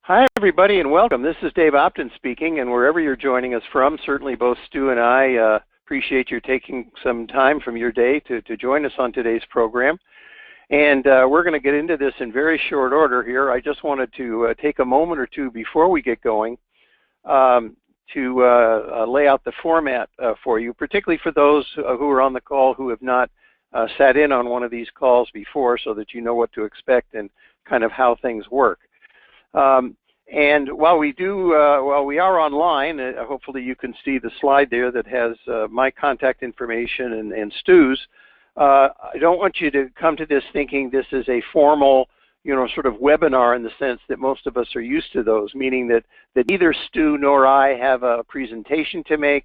Hi, everybody, and welcome. This is Dave Opton speaking, and wherever you're joining us from, certainly both Stu and I appreciate you taking some time from your day to join us on today's program. And we're going to get into this in very short order here. I just wanted to take a moment or two before we get going to lay out the format for you, particularly for those who are on the call who have not sat in on one of these calls before, so that you know what to expect and kind of how things work. And while we are online, hopefully you can see the slide there that has my contact information and Stu's. I don't want you to come to this thinking this is a formal, sort of webinar in the sense that most of us are used to those, meaning that neither Stu nor I have a presentation to make.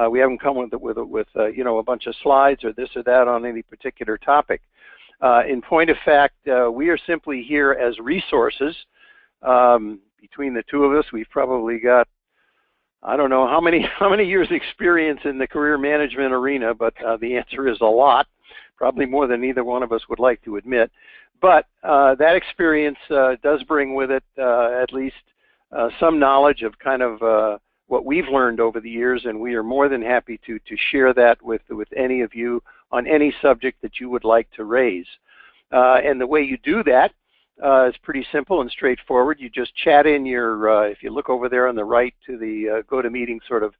We haven't come with a bunch of slides or this or that on any particular topic. In point of fact, we are simply here as resources. Between the two of us, we've probably got, I don't know how many years experience in the career management arena, but the answer is a lot, probably more than either one of us would like to admit. But that experience does bring with it at least some knowledge of kind of what we've learned over the years, and we are more than happy to share that with any of you on any subject that you would like to raise. And the way you do that it's pretty simple and straightforward. You just chat in your, if you look over there on the right to the GoToMeeting sort of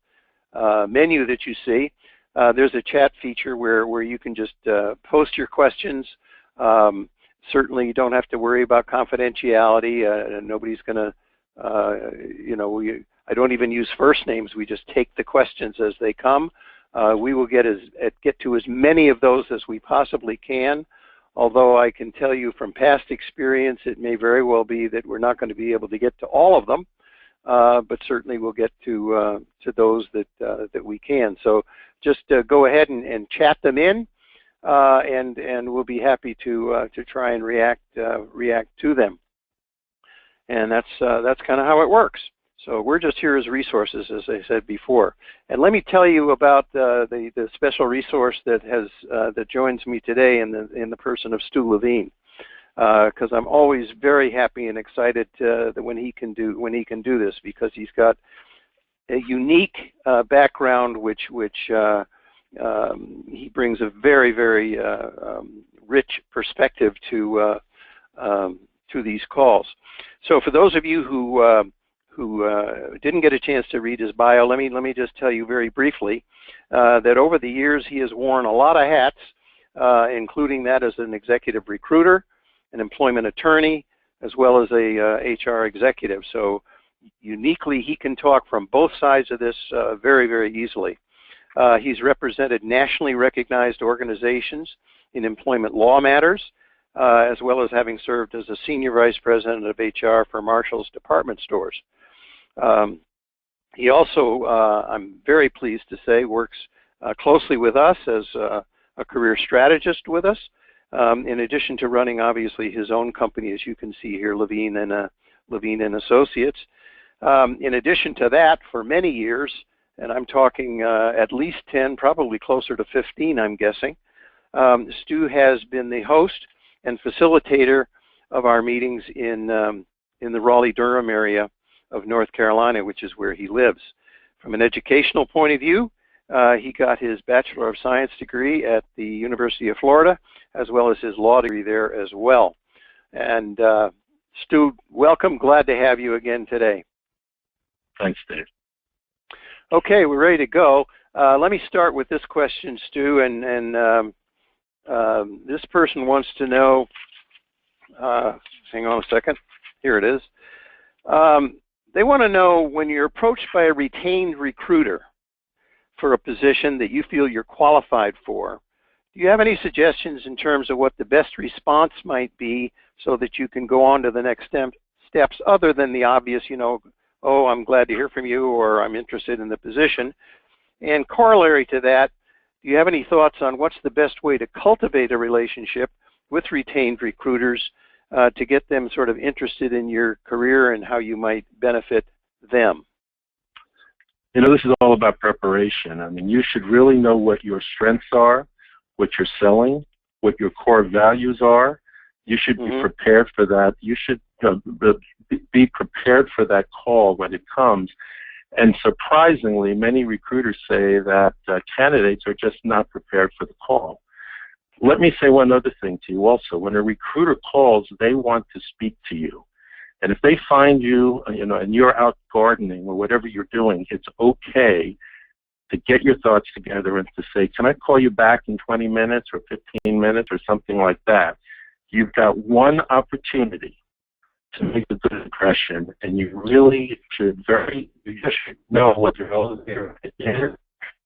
menu that you see, there's a chat feature where you can just post your questions. Certainly you don't have to worry about confidentiality. Nobody's going to, I don't even use first names. We just take the questions as they come. We will get to as many of those as we possibly can. Although I can tell you from past experience, it may very well be that we're not going to be able to get to all of them, but certainly we'll get to those that we can. So just go ahead and chat them in, and we'll be happy to try and react to them. And that's kind of how it works. So we're just here as resources, as I said before. And let me tell you about the special resource that joins me today in the person of Stuart Levine, because I'm always very happy and excited that when he can do this, because he's got a unique background which he brings a very, very rich perspective to these calls. So for those of you who didn't get a chance to read his bio, let me just tell you very briefly that over the years he has worn a lot of hats, including that as an executive recruiter, an employment attorney, as well as a HR executive. So uniquely, he can talk from both sides of this very, very easily. He's represented nationally recognized organizations in employment law matters, as well as having served as a senior vice president of HR for Marshall's department stores. He also, I'm very pleased to say, works closely with us as a career strategist with us, in addition to running, obviously, his own company, as you can see here, Levine and Associates. In addition to that, for many years, and I'm talking at least 10, probably closer to 15, I'm guessing, Stu has been the host and facilitator of our meetings in the Raleigh-Durham area of North Carolina, which is where he lives. From an educational point of view, he got his Bachelor of Science degree at the University of Florida, as well as his law degree there as well. And Stu, welcome. Glad to have you again today. Thanks, Dave. Okay, we're ready to go. Let me start with this question, Stu, and this person wants to know, hang on a second, here it is. They want to know, when you're approached by a retained recruiter for a position that you feel you're qualified for, do you have any suggestions in terms of what the best response might be so that you can go on to the next steps other than the obvious, oh, I'm glad to hear from you, or I'm interested in the position? And corollary to that, do you have any thoughts on what's the best way to cultivate a relationship with retained recruiters to get them sort of interested in your career and how you might benefit them? This is all about preparation. I mean, you should really know what your strengths are, what you're selling, what your core values are. You should be prepared for that. You should be prepared for that call when it comes. And surprisingly, many recruiters say that candidates are just not prepared for the call. Let me say one other thing to you also. When a recruiter calls, they want to speak to you. And if they find you, and you're out gardening or whatever you're doing, it's okay to get your thoughts together and to say, can I call you back in 20 minutes or 15 minutes or something like that? You've got one opportunity to make a good impression, and you really should you just should know what your elevator is.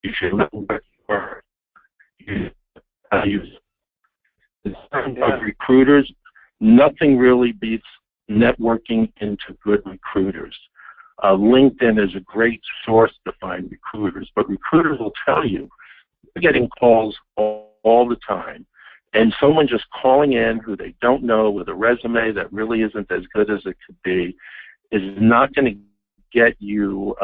You should know what you use. In terms of recruiters, nothing really beats networking into good recruiters. LinkedIn is a great source to find recruiters, but recruiters will tell you they're getting calls all the time. And someone just calling in who they don't know with a resume that really isn't as good as it could be is not going to get you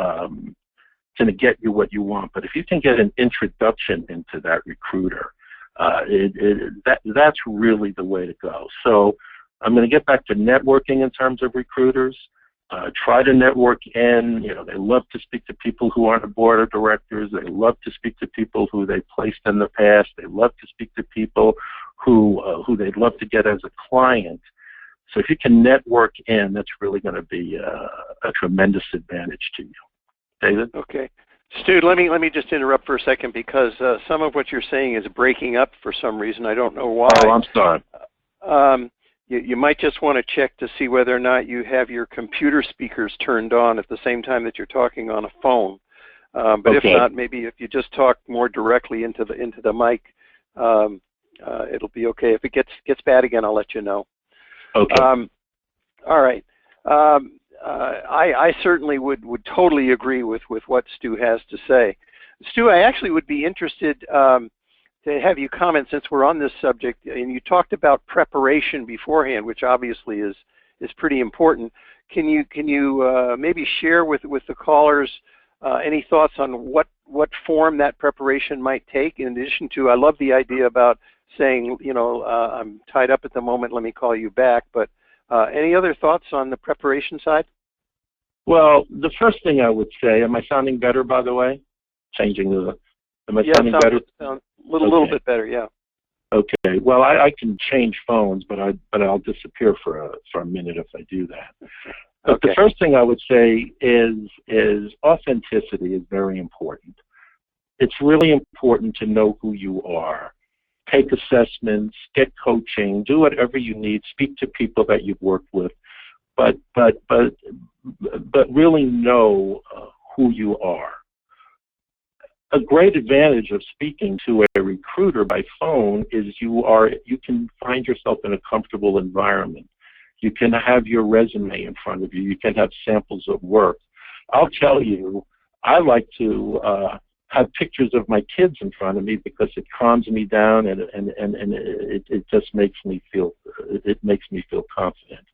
what you want. But if you can get an introduction into that recruiter, that's really the way to go. So I'm going to get back to networking in terms of recruiters. Try to network in. They love to speak to people who aren't a board of directors. They love to speak to people who they placed in the past. They love to speak to people who they'd love to get as a client. So if you can network in, that's really going to be a tremendous advantage to you. David? Okay. Stu, let me just interrupt for a second because some of what you're saying is breaking up for some reason. I don't know why. Oh, I'm sorry. You might just want to check to see whether or not you have your computer speakers turned on at the same time that you're talking on a phone. But okay. If not, maybe if you just talk more directly into the mic, it'll be okay. If it gets bad again, I'll let you know. Okay. All right. I certainly would totally agree with what Stu has to say. Stu, I actually would be interested to have you comment, since we're on this subject, and you talked about preparation beforehand, which obviously is pretty important. Can you maybe share with the callers any thoughts on what form that preparation might take? In addition to, I love the idea about saying, I'm tied up at the moment, let me call you back. But any other thoughts on the preparation side? Well, the first thing I would say, am I sounding better, by the way? Am I sounding better? A little bit better, yeah. Okay. Well, I can change phones, but I'll disappear for a minute if I do that. But okay. The first thing I would say is authenticity is very important. It's really important to know who you are. Take assessments, get coaching, do whatever you need, speak to people that you've worked with, but really know who you are. A great advantage of speaking to a recruiter by phone is you can find yourself in a comfortable environment. You can have your resume in front of you. You can have samples of work. I'll tell you, I like to have pictures of my kids in front of me because it calms me down and it just makes me feel confident.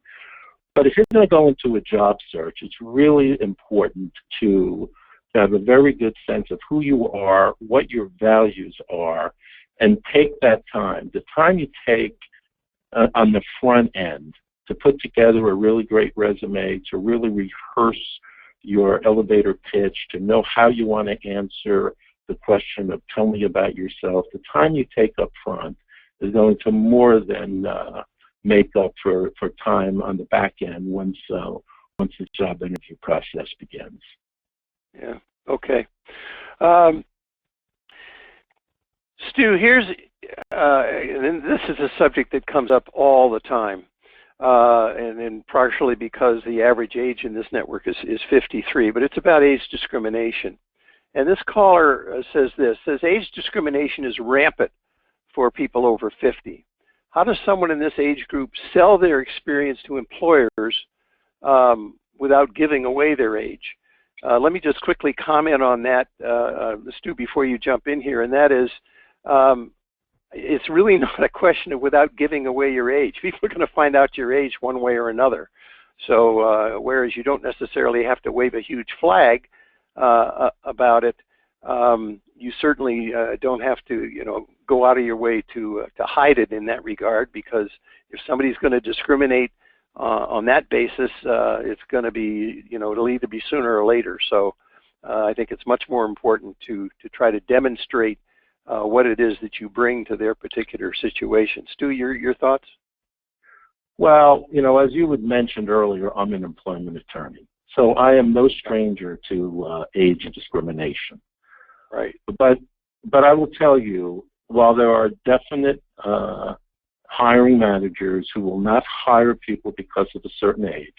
But if you're going to go into a job search, it's really important to have a very good sense of who you are, what your values are, and take that time. The time you take on the front end to put together a really great resume, to really rehearse your elevator pitch, to know how you want to answer the question of tell me about yourself. The time you take up front is going to more than make up for time on the back end once the job interview process begins. Yeah, okay. Stu, and this is a subject that comes up all the time, and partially because the average age in this network is 53, but it's about age discrimination. And this caller says age discrimination is rampant for people over 50. How does someone in this age group sell their experience to employers without giving away their age? Let me just quickly comment on that, Stu, before you jump in here, and that is, it's really not a question of without giving away your age. People are going to find out your age one way or another. So whereas you don't necessarily have to wave a huge flag about it, you certainly don't have to, go out of your way to hide it in that regard, because if somebody's going to discriminate on that basis, it's going to be, it'll either be sooner or later. So I think it's much more important to try to demonstrate what it is that you bring to their particular situation. Stu, your thoughts? Well, as you had mentioned earlier, I'm an employment attorney. So I am no stranger to age discrimination. Right. But I will tell you, while there are definite hiring managers who will not hire people because of a certain age,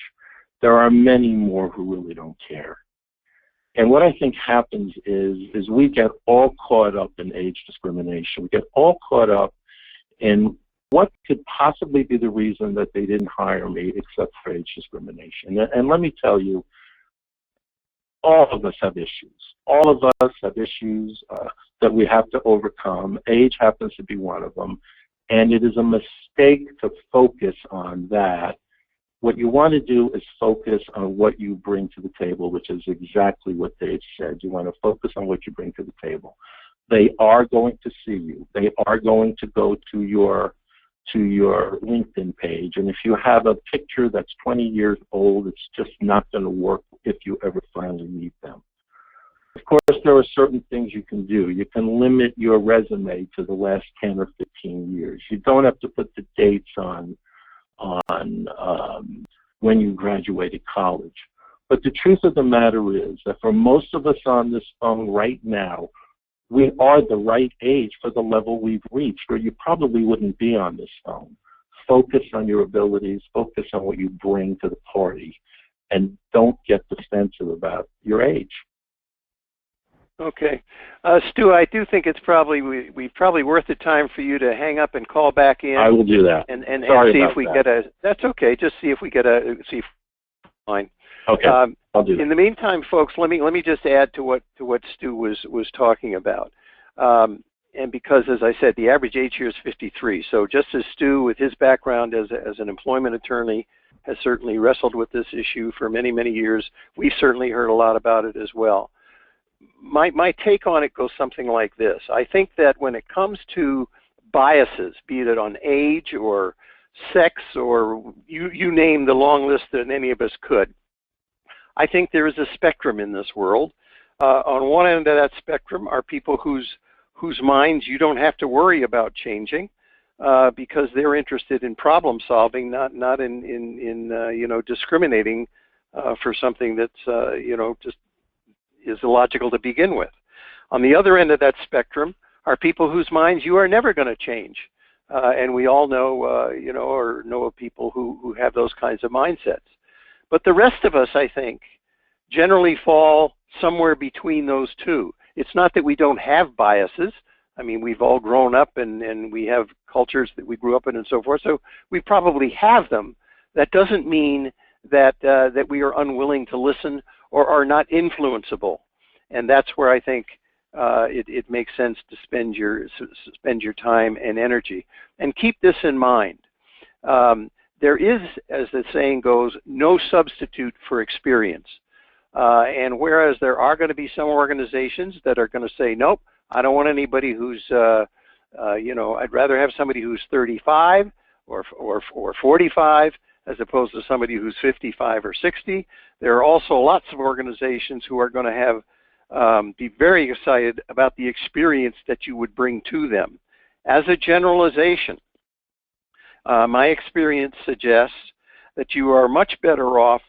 there are many more who really don't care. And what I think happens is we get all caught up in age discrimination. We get all caught up in what could possibly be the reason that they didn't hire me except for age discrimination. And let me tell you, all of us have issues. All of us have issues that we have to overcome. Age happens to be one of them. And it is a mistake to focus on that. What you want to do is focus on what you bring to the table, which is exactly what Dave said. You want to focus on what you bring to the table. They are going to see you. They are going to go to your LinkedIn page. And if you have a picture that's 20 years old, it's just not going to work if you ever finally meet them. Of course, there are certain things you can do. You can limit your resume to the last 10 or 15 years. You don't have to put the dates on when you graduated college. But the truth of the matter is that for most of us on this phone right now, we are the right age for the level we've reached, or you probably wouldn't be on this phone. Focus on your abilities, focus on what you bring to the party, and don't get defensive about your age. Okay. Stu, I do think it's probably worth the time for you to hang up and call back in. I will do that. And see if we get that's okay. Just see if we get fine. Okay. I'll do that. In the meantime, folks, let me just add to what Stu was talking about. And because, as I said, the average age here is 53. So just as Stu, with his background as an employment attorney, has certainly wrestled with this issue for many, many years, we've certainly heard a lot about it as well. My take on it goes something like this. I think that when it comes to biases, be it on age or sex or you name the long list that any of us could, I think there is a spectrum in this world. On one end of that spectrum are people whose minds you don't have to worry about changing because they're interested in problem solving, not in discriminating for something that's just is illogical to begin with. On the other end of that spectrum are people whose minds you are never going to change, and we all know or know of people who have those kinds of mindsets. But the rest of us, I think, generally fall somewhere between those two. It's not that we don't have biases. I mean, we've all grown up and we have cultures that we grew up in and so forth, so we probably have them. That doesn't mean that we are unwilling to listen or are not influenceable. And that's where I think it makes sense to spend your time and energy. And keep this in mind. There is, as the saying goes, no substitute for experience. And whereas there are going to be some organizations that are going to say, nope, I don't want anybody who's, I'd rather have somebody who's 35 or 45 as opposed to somebody who's 55 or 60. There are also lots of organizations who are going to have be very excited about the experience that you would bring to them. As a generalization, my experience suggests that you are much better off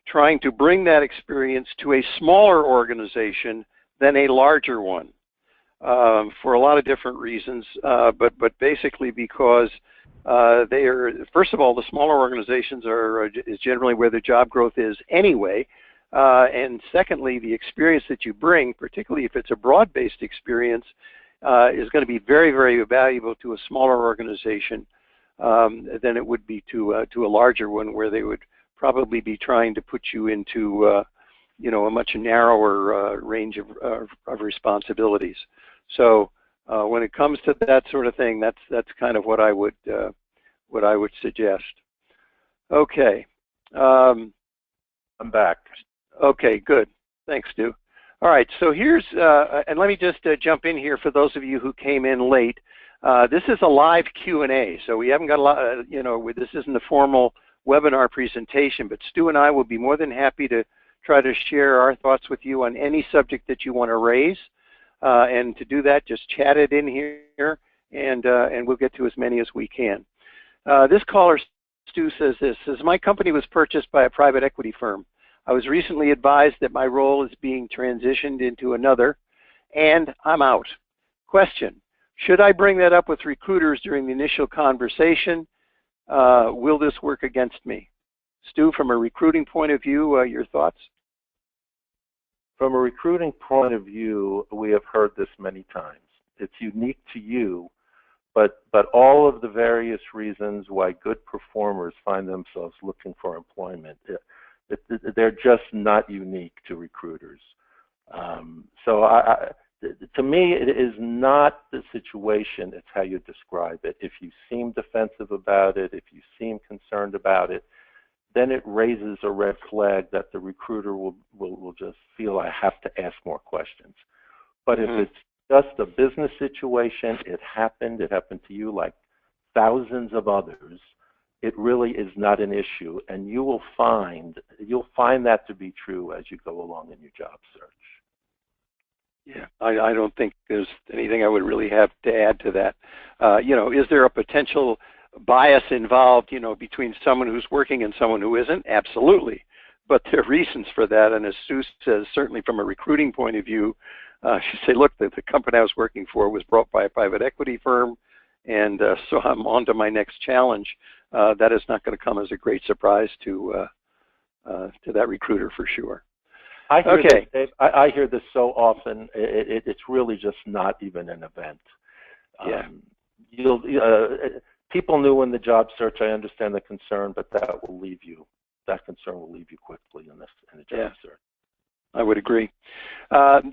trying to bring that experience to a smaller organization than a larger one for a lot of different reasons, but basically because they are, first of all, the smaller organizations is generally where the job growth is anyway, and secondly, the experience that you bring, particularly if it's a broad-based experience, is going to be very, very valuable to a smaller organization than it would be to a larger one, where they would probably be trying to put you into a much narrower range of responsibilities. So when it comes to that sort of thing, that's kind of what I would suggest. Okay. I'm back. Okay, good. Thanks, Stu. All right, so here's, and let me just jump in here for those of you who came in late. This is a live Q&A, so we haven't got a lot, this isn't a formal webinar presentation, but Stu and I will be more than happy to try to share our thoughts with you on any subject that you want to raise. And to do that, just chat it in here, and we'll get to as many as we can. This caller, Stu, says this, my company was purchased by a private equity firm. I was recently advised that my role is being transitioned into another, and I'm out. Question, should I bring that up with recruiters during the initial conversation? Will this work against me? Stu, from a recruiting point of view, your thoughts? From a recruiting point of view, we have heard this many times. It's unique to you, but all of the various reasons why good performers find themselves looking for employment, they're just not unique to recruiters. To me, it is not the situation, it's how you describe it. If you seem defensive about it, if you seem concerned about it, then it raises a red flag that the recruiter will just feel, I have to ask more questions. But if it's just a business situation, it happened to you like thousands of others, it really is not an issue, and you'll find that to be true as you go along in your job search. Yeah, I don't think there's anything I would really have to add to that. Is there a potential bias involved, between someone who's working and someone who isn't? Absolutely. But there are reasons for that, and as Sue says, certainly from a recruiting point of view, she said, look, the company I was working for was bought by a private equity firm, and so I'm on to my next challenge. That is not going to come as a great surprise to that recruiter for sure. I hear this, Dave. I hear this so often. It's really just not even an event. Yeah. People knew in the job search. I understand the concern, but that concern will leave you quickly in the job search. I would agree.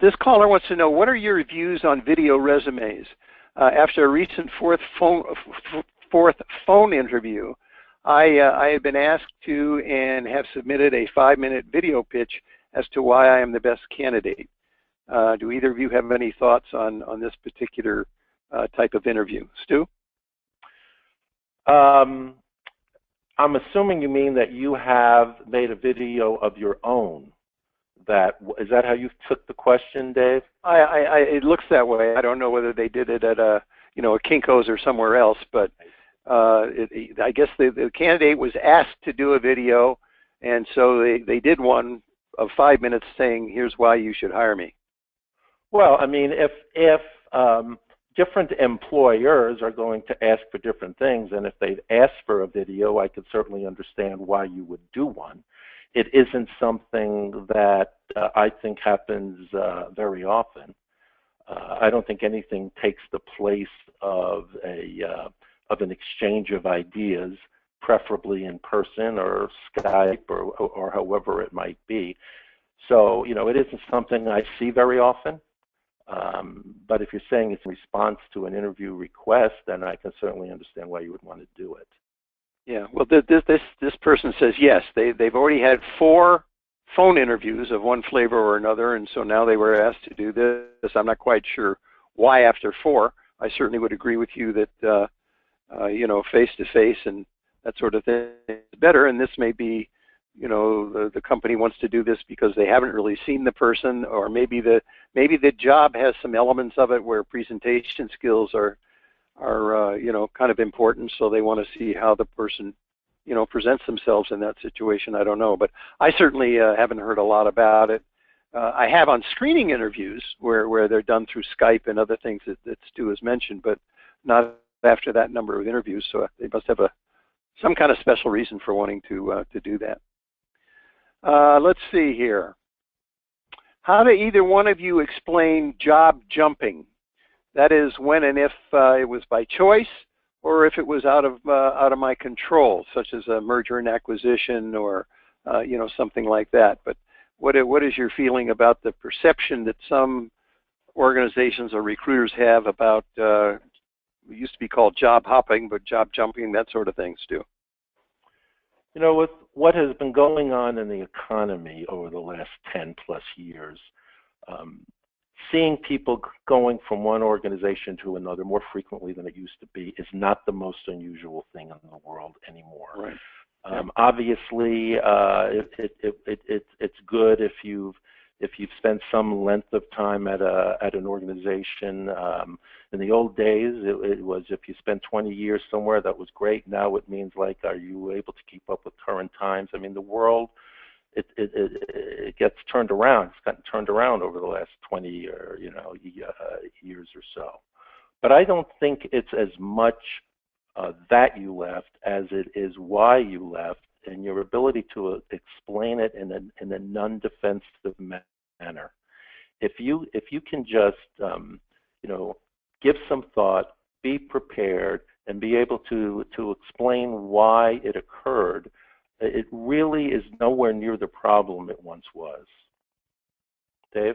This caller wants to know, what are your views on video resumes? After a recent fourth phone interview, I have been asked to and have submitted a 5-minute video pitch as to why I am the best candidate. Do either of you have any thoughts on this particular type of interview? Stu? I'm assuming you mean that you have made a video of your own. Is that how you took the question, Dave? It looks that way. I don't know whether they did it at a Kinko's or somewhere else, but I guess the candidate was asked to do a video, and so they did one of 5 minutes saying, here's why you should hire me. Well, I mean, if different employers are going to ask for different things, and if they've asked for a video, I could certainly understand why you would do one. It isn't something that I think happens very often. I don't think anything takes the place of an exchange of ideas, preferably in person or Skype or however it might be. So, it isn't something I see very often. But if you're saying it's in response to an interview request, then I can certainly understand why you would want to do it. Yeah, well, this person says yes. They've already had 4 phone interviews of one flavor or another, and so now they were asked to do this. I'm not quite sure why after 4. I certainly would agree with you that face to face and that sort of thing is better. And this may be, the company wants to do this because they haven't really seen the person, or maybe the job has some elements of it where presentation skills are kind of important, so they want to see how the person, presents themselves in that situation. I don't know, but I certainly haven't heard a lot about it. I have on screening interviews where they're done through Skype and other things that Stu has mentioned, but not after that number of interviews. So they must have some kind of special reason for wanting to do that. Let's see here. How do either one of you explain job jumping? That is, when and if it was by choice, or if it was out of my control, such as a merger and acquisition, or something like that. But what is your feeling about the perception that some organizations or recruiters have about it used to be called job hopping, but job jumping, that sort of thing, Stu? With what has been going on in the economy over the last 10+ years, seeing people going from one organization to another more frequently than it used to be is not the most unusual thing in the world anymore. Right. Obviously, it's good if you've spent some length of time at an organization. In the old days, it was if you spent 20 years somewhere, that was great. Now it means like, are you able to keep up with current times? I mean, the world, it gets turned around. It's gotten turned around over the last 20 years or so. But I don't think it's as much that you left as it is why you left, and your ability to explain it in a non-defensive manner. If you can just give some thought, be prepared, and be able to explain why it occurred, it really is nowhere near the problem it once was. Dave?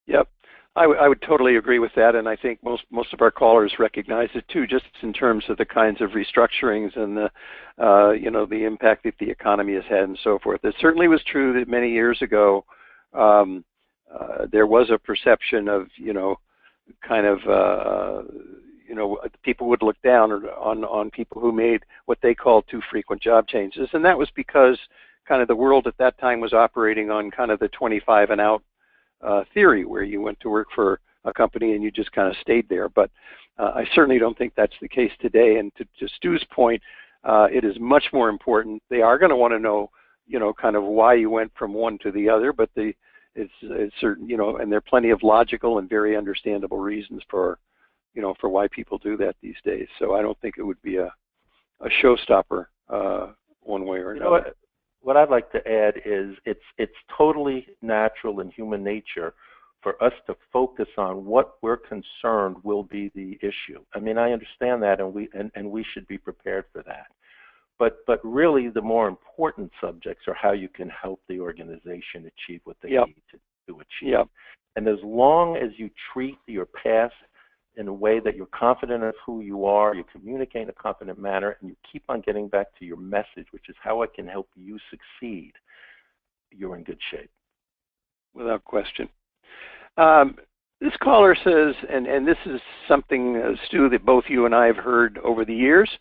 Yep. I would totally agree with that, and I think most of our callers recognize it too, just in terms of the kinds of restructurings and the the impact that the economy has had and so forth. It certainly was true that many years ago there was a perception of people would look down on people who made what they called too frequent job changes, and that was because kind of the world at that time was operating on kind of the 25 and out theory, where you went to work for a company and you just kind of stayed there. But I certainly don't think that's the case today. And to Stu's point, it is much more important. They are going to want to know, kind of why you went from one to the other. But it's certain, and there are plenty of logical and very understandable reasons for why people do that these days. So I don't think it would be a showstopper one way or another. What I'd like to add is it's totally natural in human nature for us to focus on what we're concerned will be the issue. I mean, I understand that, and we should be prepared for that. But really, the more important subjects are how you can help the organization achieve what they need to achieve. Yep. And as long as you treat your past in a way that you're confident of who you are, you communicate in a confident manner, and you keep on getting back to your message, which is how I can help you succeed, you're in good shape. Without question. This caller says, and this is something, Stu, that both you and I have heard over the years,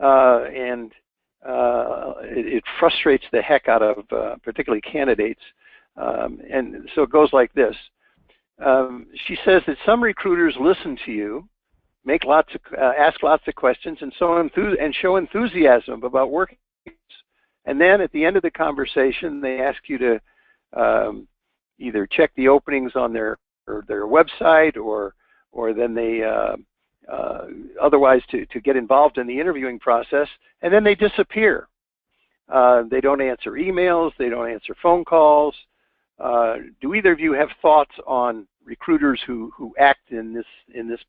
and it frustrates the heck out of particularly candidates. And so it goes like this. She says that some recruiters listen to you, ask lots of questions, and show enthusiasm about working. And then at the end of the conversation, they ask you to either check the openings on their website, or then they otherwise to get involved in the interviewing process, and then they disappear. They don't answer emails, they don't answer phone calls. Do either of you have thoughts on recruiters who act in this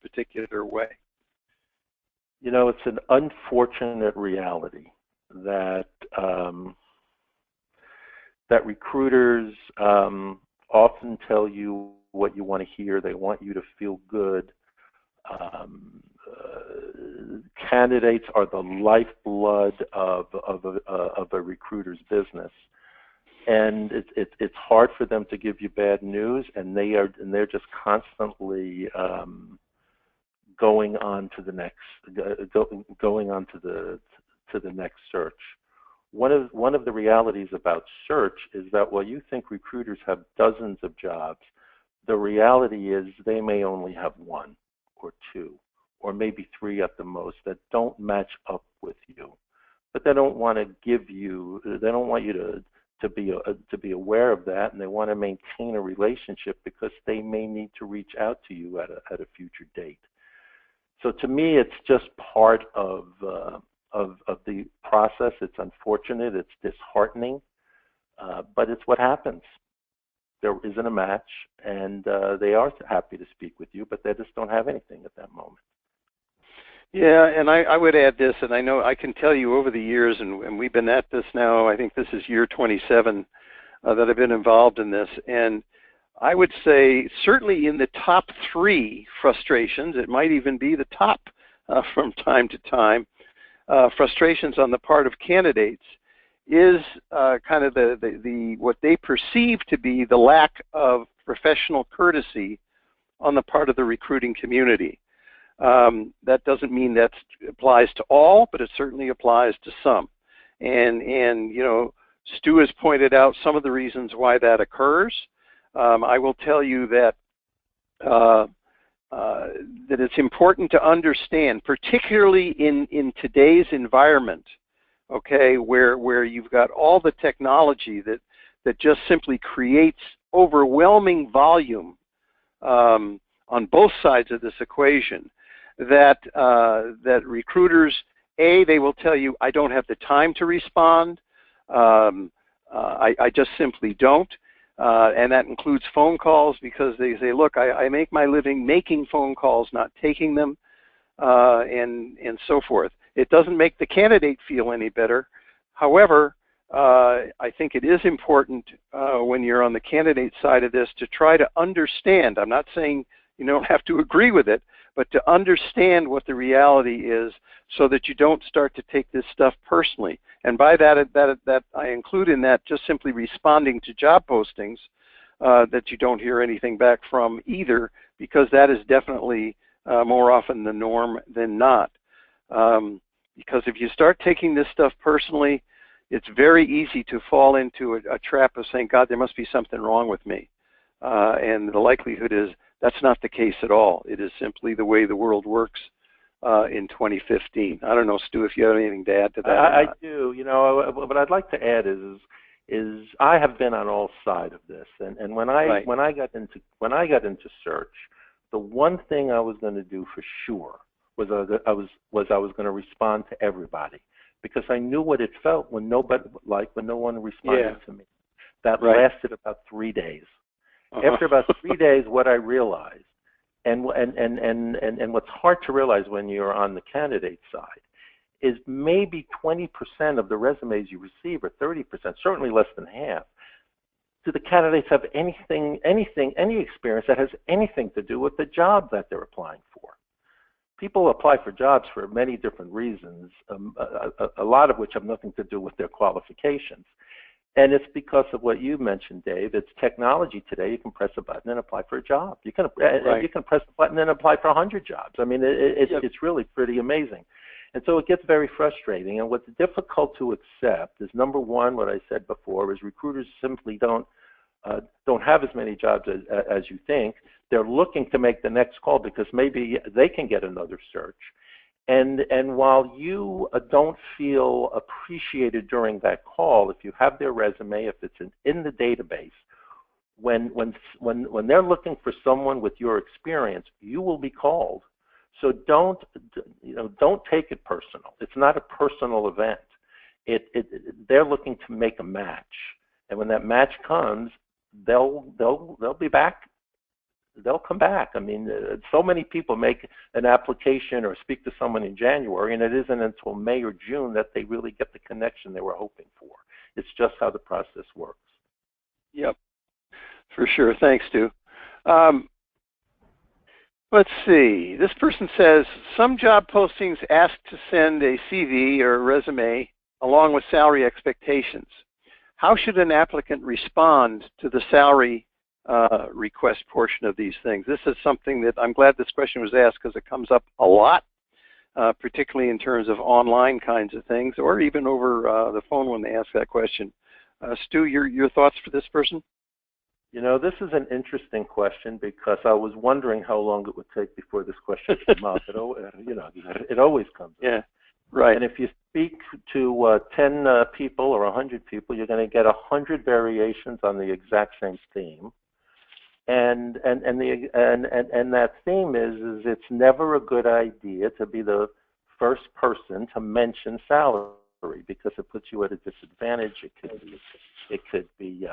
particular way? It's an unfortunate reality that that recruiters often tell you what you want to hear. They want you to feel good. Candidates are the lifeblood of a recruiter's business. And it's hard for them to give you bad news, and they're just constantly going on to the next search. One of the realities about search is that while you think recruiters have dozens of jobs, the reality is they may only have one or two or maybe three at the most that don't match up with you. But they don't want to give you. They don't want you to be aware of that, and they want to maintain a relationship because they may need to reach out to you at a future date. So to me, it's just part of the process. It's unfortunate, it's disheartening, but it's what happens. There isn't a match, and they are happy to speak with you, but they just don't have anything at that moment. Yeah, and I would add this, and I know I can tell you over the years, and we've been at this now, I think this is year 27 that I've been involved in this, and I would say certainly in the top 3 frustrations, it might even be the top from time to time, frustrations on the part of candidates is kind of the what they perceive to be the lack of professional courtesy on the part of the recruiting community. That doesn't mean that applies to all, but it certainly applies to some. and you know, Stu has pointed out some of the reasons why that occurs. I will tell you that that it's important to understand, particularly in today's environment, okay, where you've got all the technology that just simply creates overwhelming volume on both sides of this equation, that recruiters, they will tell you, I don't have the time to respond. I just simply don't. And that includes phone calls, because they say, look, I make my living making phone calls, not taking them, and so forth. It doesn't make the candidate feel any better. However, I think it is important when you're on the candidate side of this to try to understand. I'm not saying you don't have to agree with it, but to understand what the reality is, so that you don't start to take this stuff personally. And by that I include in that just simply responding to job postings that you don't hear anything back from either, because that is definitely more often the norm than not. Because if you start taking this stuff personally, it's very easy to fall into a trap of saying, God, there must be something wrong with me. And the likelihood is that's not the case at all. It is simply the way the world works in 2015. I don't know, Stu, if you have anything to add to that. I do. You know, what I'd like to add is I have been on all sides of this, and when I got into search, the one thing I was going to do for sure was I was going to respond to everybody, because I knew what it felt when no one responded to me. That lasted about 3 days. After about 3 days, what I realized, and what's hard to realize when you're on the candidate side, is maybe 20% of the resumes you receive, or 30%, certainly less than half, do the candidates have any experience that has anything to do with the job that they're applying for? People apply for jobs for many different reasons, a lot of which have nothing to do with their qualifications. And it's because of what you mentioned, Dave. It's technology today. You can press a button and apply for a job. You can press a button and apply for 100 jobs. I mean, it's really pretty amazing. And so it gets very frustrating. And what's difficult to accept is, number one, what I said before, is recruiters simply don't have as many jobs as you think. They're looking to make the next call because maybe they can get another search. And while you don't feel appreciated during that call, if you have their resume, if it's in the database, when they're looking for someone with your experience, you will be called. So don't take it personal. It's not a personal event. They're looking to make a match, and when that match comes, they'll be back. They'll come back. I mean, so many people make an application or speak to someone in January, and it isn't until May or June that they really get the connection they were hoping for. It's just how the process works. Yep, for sure. Thanks, Stu. Let's see. This person says, some job postings ask to send a CV or a resume along with salary expectations. How should an applicant respond to the salary request portion of these things? This is something that I'm glad this question was asked, because it comes up a lot, particularly in terms of online kinds of things, or even over the phone when they ask that question. Stu, your thoughts for this person? You know, this is an interesting question, because I was wondering how long it would take before this question came up. It always comes up. Yeah, right. And if you speak to 10 people or 100 people, you're going to get 100 variations on the exact same theme. And that theme is it's never a good idea to be the first person to mention salary, because it puts you at a disadvantage. It could be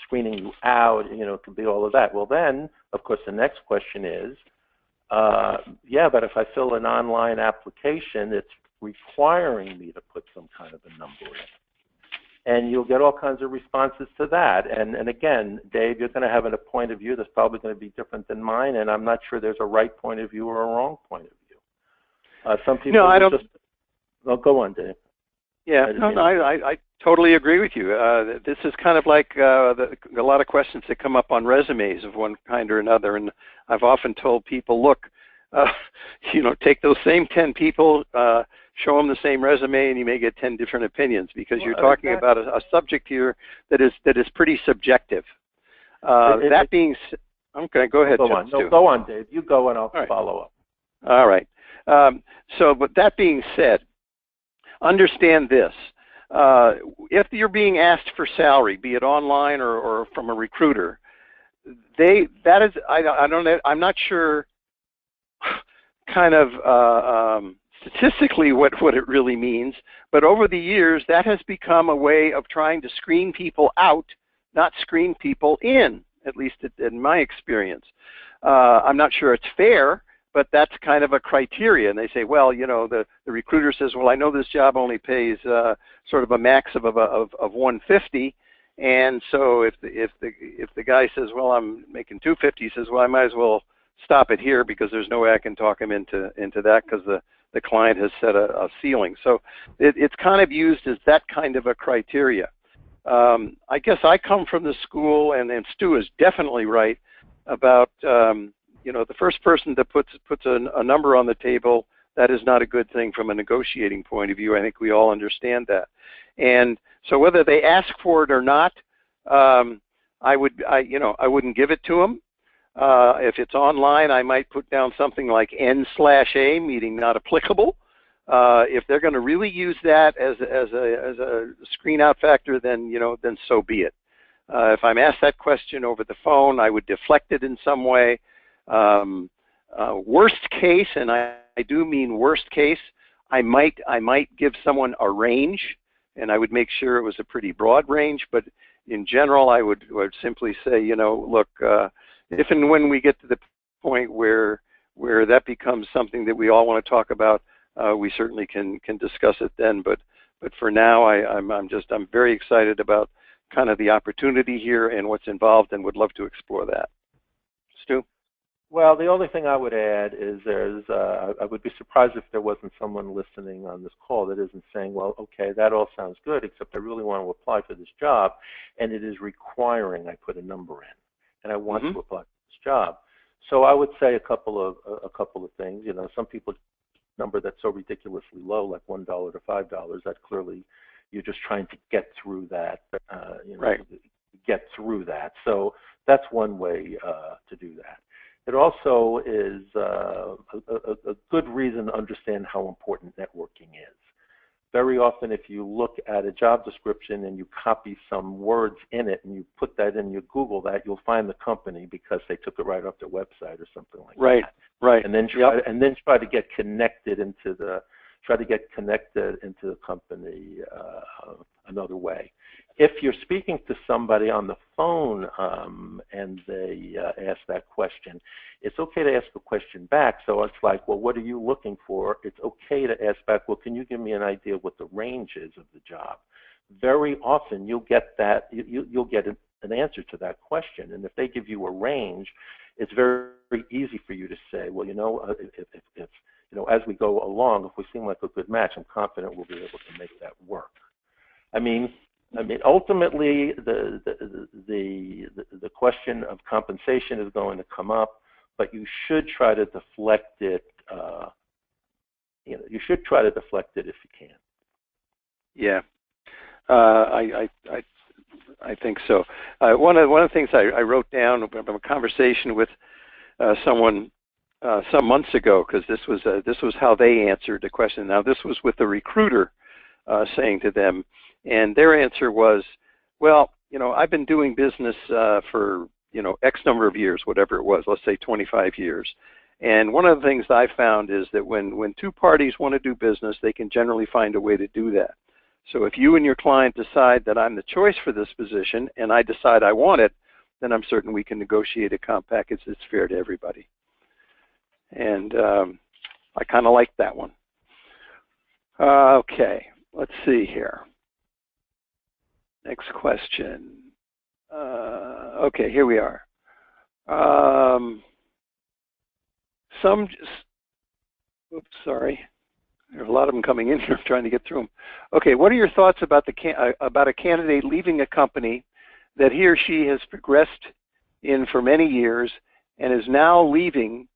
screening you out. It could be all of that. Well, then, of course, the next question is, but if I fill an online application, it's requiring me to put some kind of a number in. And you'll get all kinds of responses to that. And again, Dave, you're going to have a point of view that's probably going to be different than mine, and I'm not sure there's a right point of view or a wrong point of view. Some people go on, Dave. Yeah, I totally agree with you. This is kind of like a lot of questions that come up on resumes of one kind or another, and I've often told people, look, take those same 10 people, show them the same resume and you may get 10 different opinions because you're Well, talking about a subject here that is pretty subjective. That being said, okay, go ahead. Go on. No, go on, Dave. You go and I'll follow up. All right. But that being said, understand this. If you're being asked for salary, be it online or from a recruiter, I'm not sure kind of statistically what it really means, but over the years that has become a way of trying to screen people out, not screen people in, at least in my experience. I'm not sure it's fair, but that's kind of a criteria. And they say, well, you know, the recruiter says, well, I know this job only pays sort of a max of 150, and so if the guy says, well, I'm making 250, he says, well, I might as well stop it here because there's no way I can talk him into that because the client has set a ceiling. So it's kind of used as that kind of a criteria. I guess I come from the school, and Stu is definitely right about you know, the first person that puts a number on the table, that is not a good thing from a negotiating point of view. I think we all understand that. And so whether they ask for it or not, I wouldn't give it to them. If it's online, I might put down something like N/A, meaning not applicable. If they're going to really use that as a screen out factor, then then so be it. If I'm asked that question over the phone, I would deflect it in some way. Worst case, and I do mean worst case, I might give someone a range, and I would make sure it was a pretty broad range. But in general, I would simply say, look, if and when we get to the point where that becomes something that we all want to talk about, we certainly can discuss it then. But for now, I'm very excited about kind of the opportunity here and what's involved, and would love to explore that. Stu? Well, the only thing I would add is I would be surprised if there wasn't someone listening on this call that isn't saying, well, okay, that all sounds good, except I really want to apply for this job, and it is requiring I put a number in, and I want to apply for this job. So I would say a couple of things. Some people number that's so ridiculously low, like $1 to $5, that clearly you're just trying to get through that. Right. Get through that. So that's one way to do that. It also is a good reason to understand how important networking is. Very often, if you look at a job description and you copy some words in it and you put that in, you Google that, you'll find the company because they took it right off their website or something like that. Right. And then try to get connected into the company another way. If you're speaking to somebody on the phone and they ask that question, it's okay to ask a question back. So it's like, well, what are you looking for? It's okay to ask back, well, can you give me an idea of what the range is of the job? Very often you'll get that, you'll get an answer to that question. And if they give you a range, it's very, very easy for you to say, well, if as we go along, if we seem like a good match, I'm confident we'll be able to make that work. I mean, ultimately, the question of compensation is going to come up, but you should try to deflect it. You should try to deflect it if you can. Yeah, I think so. One of the things I wrote down from a conversation with someone some months ago, because this was how they answered the question. Now, this was with the recruiter saying to them, and their answer was, well, I've been doing business for, X number of years, whatever it was, let's say 25 years. And one of the things I found is that when two parties want to do business, they can generally find a way to do that. So if you and your client decide that I'm the choice for this position and I decide I want it, then I'm certain we can negotiate a comp package that's fair to everybody. And I kind of like that one. Okay, let's see here. Next question. Okay, here we are. Oops, sorry. There's a lot of them coming in here. I'm trying to get through them. Okay, what are your thoughts about about a candidate leaving a company that he or she has progressed in for many years and is now leaving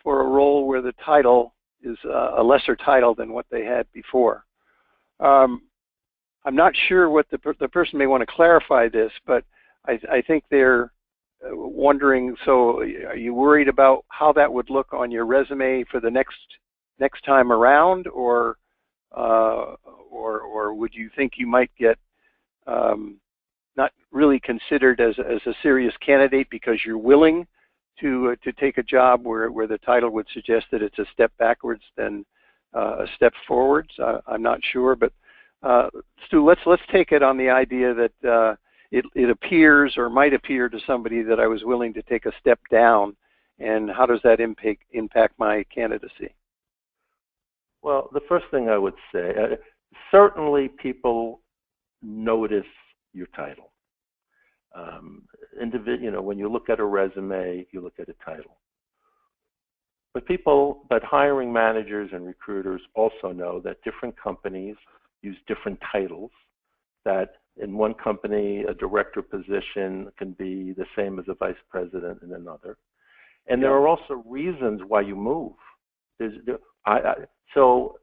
for a role where the title a lesser title than what they had before. I'm not sure what the person may want to clarify this, but I think they're wondering, so are you worried about how that would look on your resume for the next time around, or would you think you might get not really considered as a serious candidate because you're willing to take a job where the title would suggest that it's a step backwards than a step forwards? I'm not sure, but Stu, let's take it on the idea that it appears or might appear to somebody that I was willing to take a step down, and how does that impact my candidacy? Well, the first thing I would say, certainly people notice your title. When you look at a resume, you look at a title. But hiring managers and recruiters also know that different companies use different titles, that in one company, a director position can be the same as a vice president in another. And there are also reasons why you move. So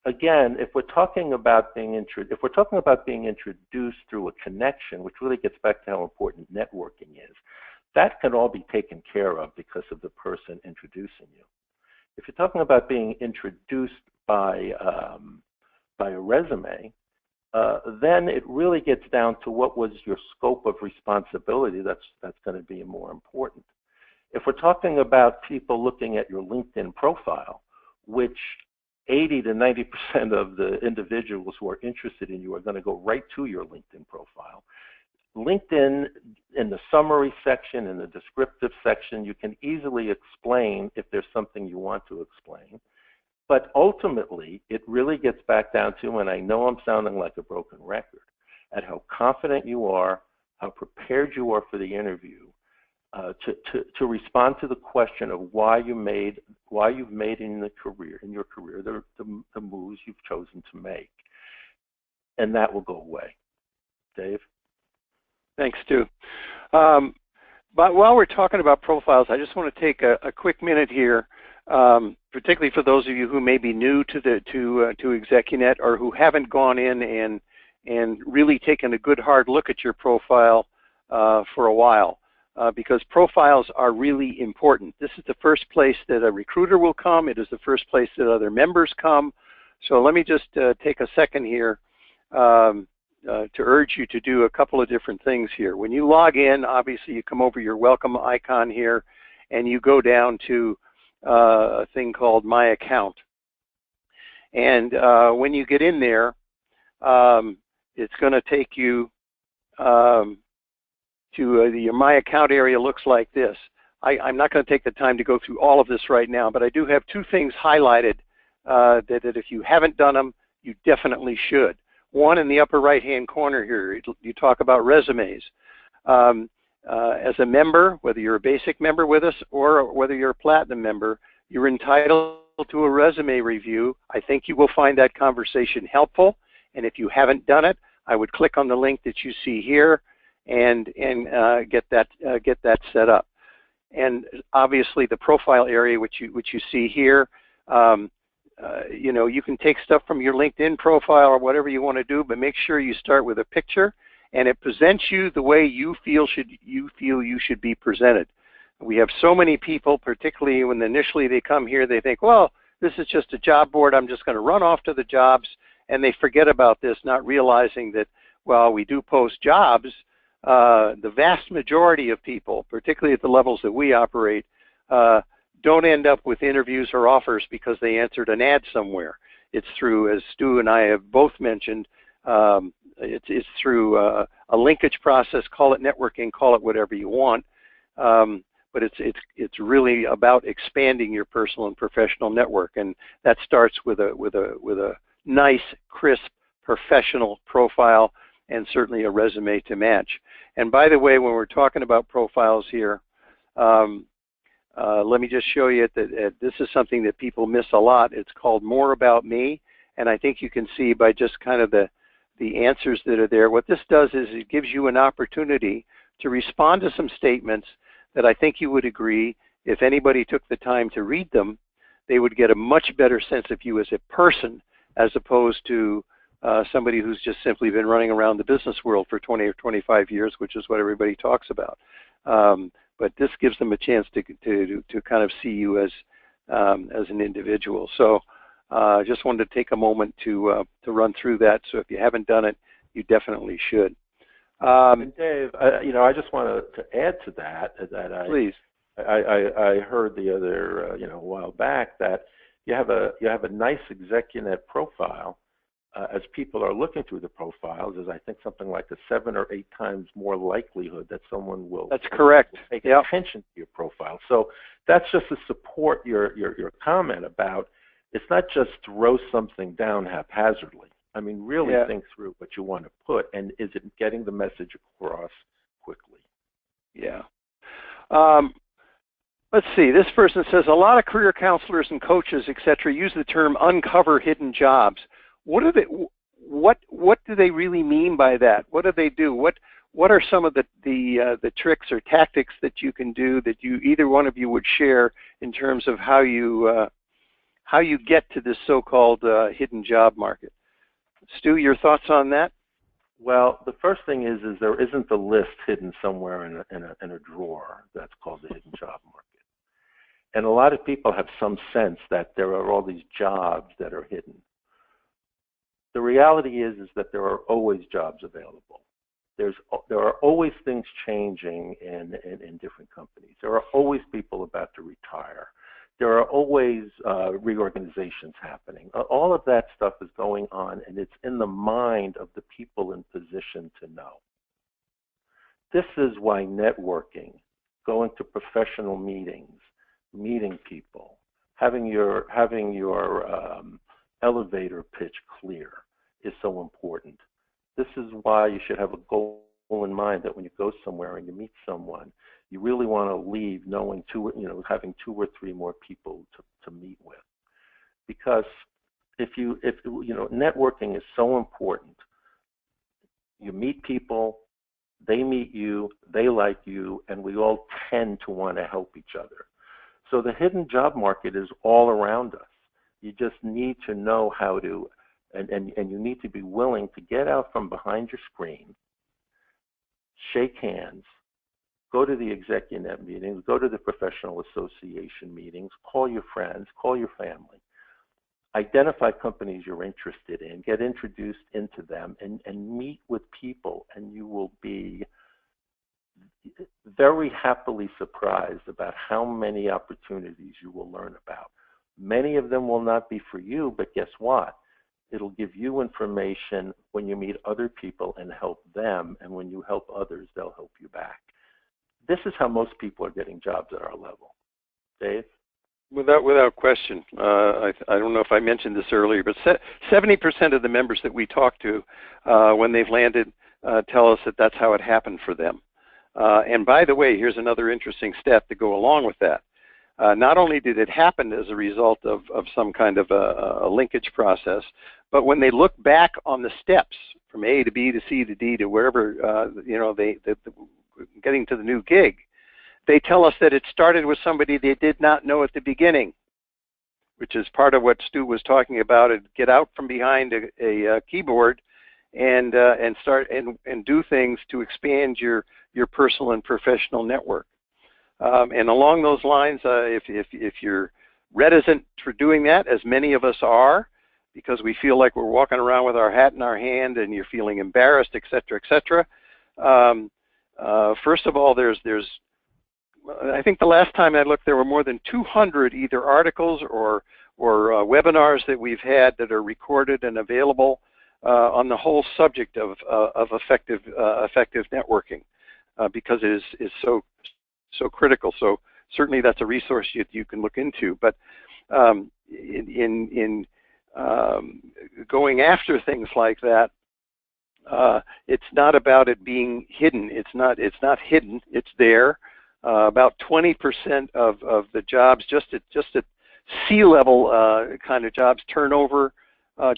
again, if we're talking about being introduced through a connection, which really gets back to how important networking is, that can all be taken care of because of the person introducing you. If you're talking about being introduced by a resume, then it really gets down to what was your scope of responsibility. That's going to be more important. If we're talking about people looking at your LinkedIn profile, which 80 to 90% of the individuals who are interested in you are going to go right to your LinkedIn profile. LinkedIn, in the summary section, in the descriptive section, you can easily explain if there's something you want to explain. But ultimately, it really gets back down to, and I know I'm sounding like a broken record, at how confident you are, how prepared you are for the interview, to respond to the question of why you've made in your career the moves you've chosen to make, and that will go away. Dave? Thanks, Stu. But while we're talking about profiles, I just want to take a quick minute here, particularly for those of you who may be new to ExecuNet or who haven't gone in and really taken a good hard look at your profile for a while. Because profiles are really important. This is the first place that a recruiter will come. It is the first place that other members come. So let me just take a second here to urge you to do a couple of different things here. When you log in, obviously you come over your welcome icon here and you go down to a thing called My Account. And when you get in there, it's going to take you to your My Account area. Looks like this. I'm not going to take the time to go through all of this right now, but I do have two things highlighted that if you haven't done them, you definitely should. One, in the upper right-hand corner here, you talk about resumes. As a member, whether you're a basic member with us or whether you're a platinum member, you're entitled to a resume review. I think you will find that conversation helpful, and if you haven't done it, I would click on the link that you see here and get that set up. And obviously the profile area which you see here, you can take stuff from your LinkedIn profile or whatever you want to do, but make sure you start with a picture and it presents you the way you feel you should be presented. We have so many people, particularly when initially they come here, they think, well, this is just a job board, I'm just going to run off to the jobs, and they forget about this, not realizing that while we do post jobs, the vast majority of people, particularly at the levels that we operate, don't end up with interviews or offers because they answered an ad somewhere. It's through, as Stu and I have both mentioned, it's through a linkage process. Call it networking, call it whatever you want, but it's really about expanding your personal and professional network, and that starts with a nice, crisp, professional profile and certainly a resume to match. And by the way, when we're talking about profiles here, let me just show you that this is something that people miss a lot. It's called More About Me, and I think you can see by just kind of the answers that are there. What this does is it gives you an opportunity to respond to some statements that I think you would agree, if anybody took the time to read them, they would get a much better sense of you as a person, as opposed to somebody who's just simply been running around the business world for 20 or 25 years, which is what everybody talks about. But this gives them a chance to kind of see you as an individual. So I just wanted to take a moment to run through that. So if you haven't done it, you definitely should. And Dave, I just want to add to that. Please. I heard the other, a while back that you have a nice ExecuNet profile. As people are looking through the profiles, there's I think something like a 7 or 8 times more likelihood that someone will. That's correct. Pay attention to your profile. So that's just to support your comment about it's not just throw something down haphazardly. I mean, really think through what you want to put, and is it getting the message across quickly? Yeah. Let's see. This person says a lot of career counselors and coaches, etc., use the term uncover hidden jobs. What do they really mean by that? What do they do? What are some of the tricks or tactics that you can do that either one of you would share in terms of how you get to this so-called hidden job market? Stu, your thoughts on that? Well, the first thing is there isn't a list hidden somewhere in a drawer that's called the hidden job market. And a lot of people have some sense that there are all these jobs that are hidden. The reality is that there are always jobs available. There are always things changing in different companies. There are always people about to retire. There are always reorganizations happening. All of that stuff is going on, and it's in the mind of the people in position to know. This is why networking, going to professional meetings, meeting people, having your elevator pitch clear is so important. This is why you should have a goal in mind that when you go somewhere and you meet someone, you really want to leave knowing having 2 or 3 more people to meet with. Because if networking is so important. You meet people, they meet you, they like you, and we all tend to want to help each other. So the hidden job market is all around us. You just need to know how to, and you need to be willing to get out from behind your screen, shake hands, go to the ExecuNet meetings, go to the professional association meetings, call your friends, call your family. Identify companies you're interested in, get introduced into them, and meet with people, and you will be very happily surprised about how many opportunities you will learn about. Many of them will not be for you, but guess what? It'll give you information when you meet other people and help them, and when you help others, they'll help you back. This is how most people are getting jobs at our level. Dave? Without question. I don't know if I mentioned this earlier, but 70% of the members that we talk to when they've landed tell us that that's how it happened for them. And by the way, here's another interesting step to go along with that. Not only did it happen as a result of some kind of a linkage process, but when they look back on the steps from A to B to C to D to wherever, getting to the new gig, they tell us that it started with somebody they did not know at the beginning, which is part of what Stu was talking about. Get out from behind a keyboard and start and do things to expand your personal and professional network. And along those lines, if you're reticent for doing that, as many of us are, because we feel like we're walking around with our hat in our hand and you're feeling embarrassed, et cetera, et cetera. First of all, I think the last time I looked, there were more than 200 either articles or webinars that we've had that are recorded and available on the whole subject of effective networking, because it is so critical. So certainly that's a resource you can look into. But in going after things like that, it's not about it being hidden. It's not hidden. It's there. About 20% of the jobs, just at C-level kind of jobs, turnover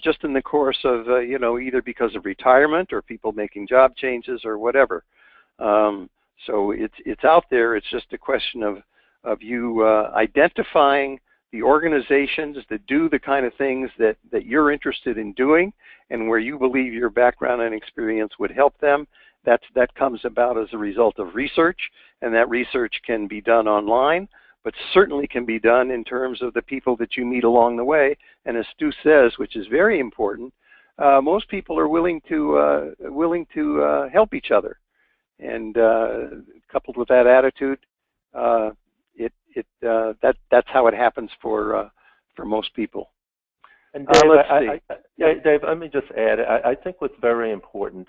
just in the course of either because of retirement or people making job changes or whatever. So it's out there. It's just a question of you identifying the organizations that do the kind of things that you're interested in doing and where you believe your background and experience would help them. That comes about as a result of research, and that research can be done online, but certainly can be done in terms of the people that you meet along the way. And as Stu says, which is very important, most people are willing to help each other. And coupled with that attitude, that's how it happens for most people. And Dave, Dave, let me just add. I think what's very important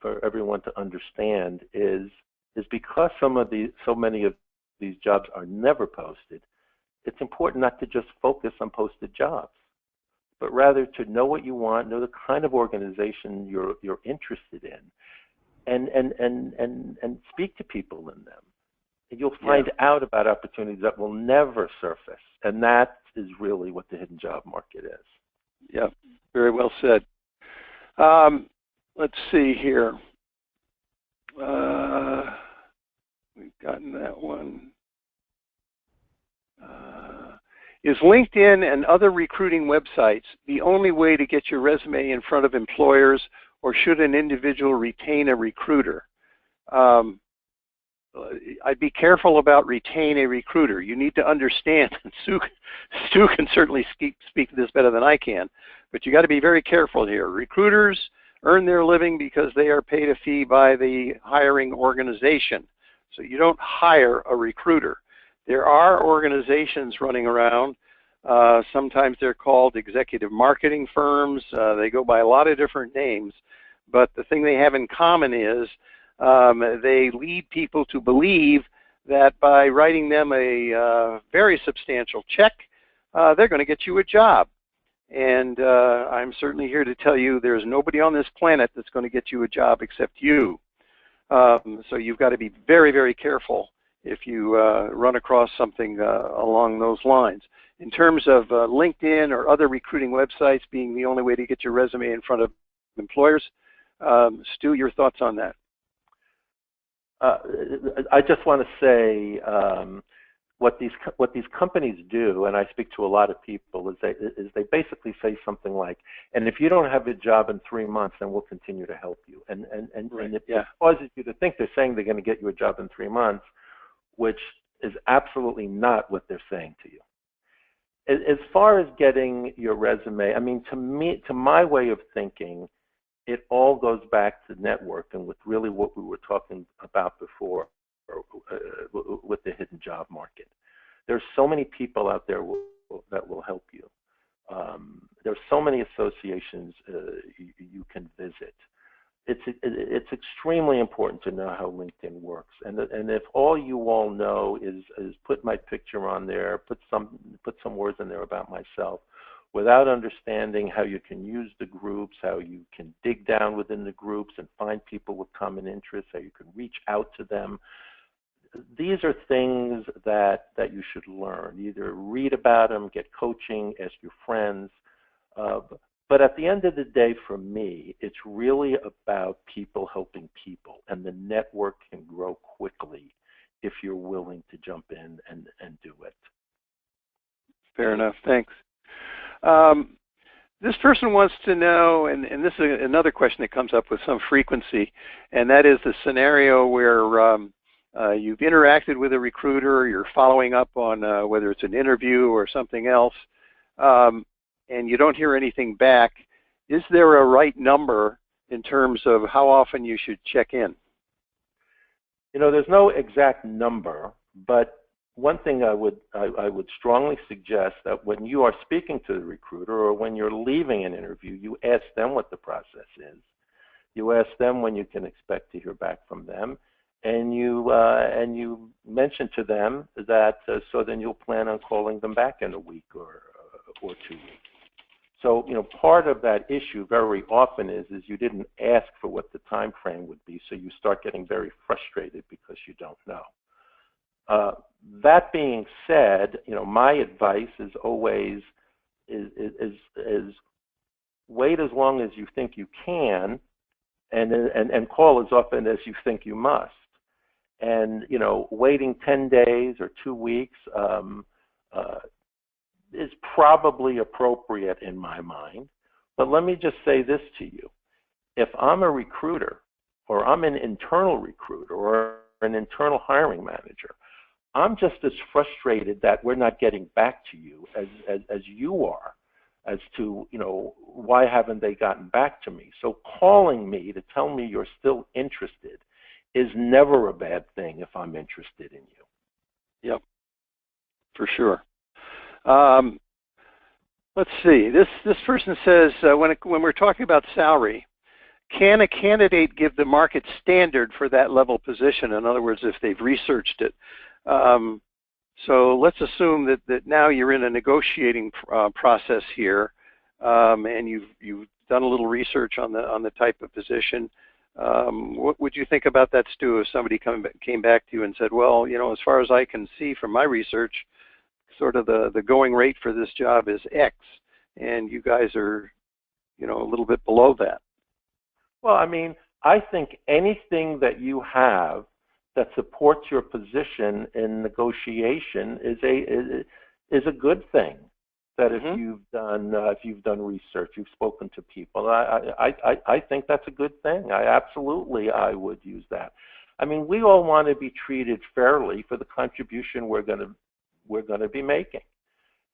for everyone to understand is because so many of these jobs are never posted. It's important not to just focus on posted jobs, but rather to know what you want, know the kind of organization you're interested in, and speak to people in them. And you'll find out about opportunities that will never surface, and that is really what the hidden job market is. Yeah, very well said. Let's see here. We've gotten that one. Is LinkedIn and other recruiting websites the only way to get your resume in front of employers, or should an individual retain a recruiter? I'd be careful about retain a recruiter. You need to understand, Stu can certainly speak to this better than I can, but you got to be very careful here. Recruiters earn their living because they are paid a fee by the hiring organization. So you don't hire a recruiter. There are organizations running around. Sometimes they're called executive marketing firms. They go by a lot of different names, but the thing they have in common is they lead people to believe that by writing them a very substantial check, they're going to get you a job. And I'm certainly here to tell you there's nobody on this planet that's going to get you a job except you. So you've got to be very, very careful if you run across something along those lines. In terms of LinkedIn or other recruiting websites being the only way to get your resume in front of employers, Stu, your thoughts on that? I just want to say what these companies do, and I speak to a lot of people, is they basically say something like, and if you don't have a job in 3 months, then we'll continue to help you. And it causes you to think they're saying they're going to get you a job in 3 months, which is absolutely not what they're saying to you. As far as getting your resume, I mean, to my way of thinking, it all goes back to networking with really what we were talking about before with the hidden job market. There's so many people out there that will help you. There's so many associations you can visit. It's extremely important to know how LinkedIn works. And if all you all know is put my picture on there, put some words in there about myself, without understanding how you can use the groups, how you can dig down within the groups and find people with common interests, how you can reach out to them. These are things that you should learn. Either read about them, get coaching, ask your friends. But at the end of the day, for me, it's really about people helping people, and the network can grow quickly if you're willing to jump in and do it. Fair enough. Thanks. This person wants to know, and this is another question that comes up with some frequency, and that is the scenario where you've interacted with a recruiter, you're following up on whether it's an interview or something else, and you don't hear anything back. Is there a right number in terms of how often you should check in? You know, there's no exact number, but one thing I would strongly suggest that when you are speaking to the recruiter or when you're leaving an interview, you ask them what the process is. You ask them when you can expect to hear back from them, and you mention to them that so then you'll plan on calling them back in a week or 2 weeks. So, you know, part of that issue very often is you didn't ask for what the time frame would be, so you start getting very frustrated because you don't know. That being said, you know, my advice is always is wait as long as you think you can, and call as often as you think you must. And you know, waiting 10 days or 2 weeks is probably appropriate in my mind. But let me just say this to you. If I'm a recruiter, or I'm an internal recruiter, or an internal hiring manager, I'm just as frustrated that we're not getting back to you as you are, as to, why haven't they gotten back to me? So calling me to tell me you're still interested is never a bad thing if I'm interested in you. Yep, for sure. Let's see. This person says, when we're talking about salary, can a candidate give the market standard for that level position? In other words, if they've researched it. So let's assume that now you're in a negotiating process here, and you've done a little research on the type of position. What would you think about that, Stu, if somebody came back to you and said, well, as far as I can see from my research, sort of the going rate for this job is X, and you guys are, a little bit below that? Well, I think anything that you have that supports your position in negotiation is a good thing. That if you've done research, you've spoken to people, I think that's a good thing. I would use that. We all want to be treated fairly for the contribution we're going to be making,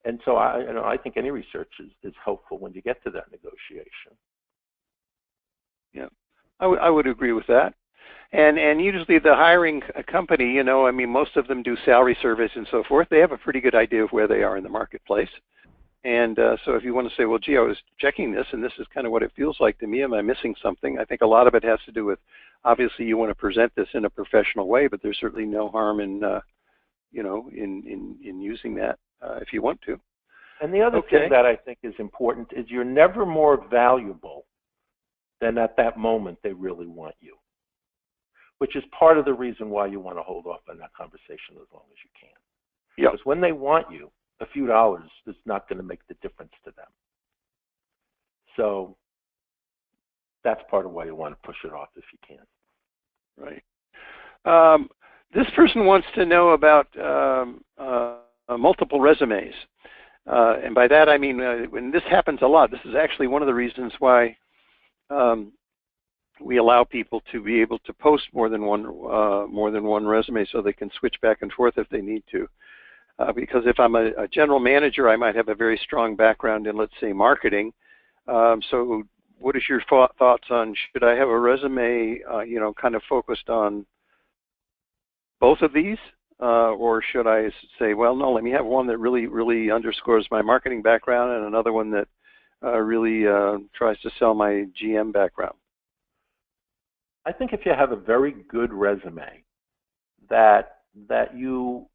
and so I think any research is helpful when you get to that negotiation. Yeah, I would agree with that. And usually the hiring company, most of them do salary surveys and so forth. They have a pretty good idea of where they are in the marketplace. And so if you want to say, well, gee, I was checking this, and this is kind of what it feels like to me, am I missing something? I think a lot of it has to do with, obviously, you want to present this in a professional way, but there's certainly no harm in, in using that if you want to. And the other thing that I think is important is you're never more valuable than at that moment they really want you, which is part of the reason why you want to hold off on that conversation as long as you can. Yep. Because when they want you, a few dollars is not going to make the difference to them. So that's part of why you want to push it off if you can. Right. This person wants to know about multiple resumes. And by that I mean, when this happens a lot, this is actually one of the reasons why we allow people to be able to post more than one resume, so they can switch back and forth if they need to. Because if I'm a general manager, I might have a very strong background in, let's say, marketing. So what is your thoughts on, should I have a resume, kind of focused on both of these? Or should I say, well, no, let me have one that really underscores my marketing background, and another one that really tries to sell my GM background? I think if you have a very good resume, that you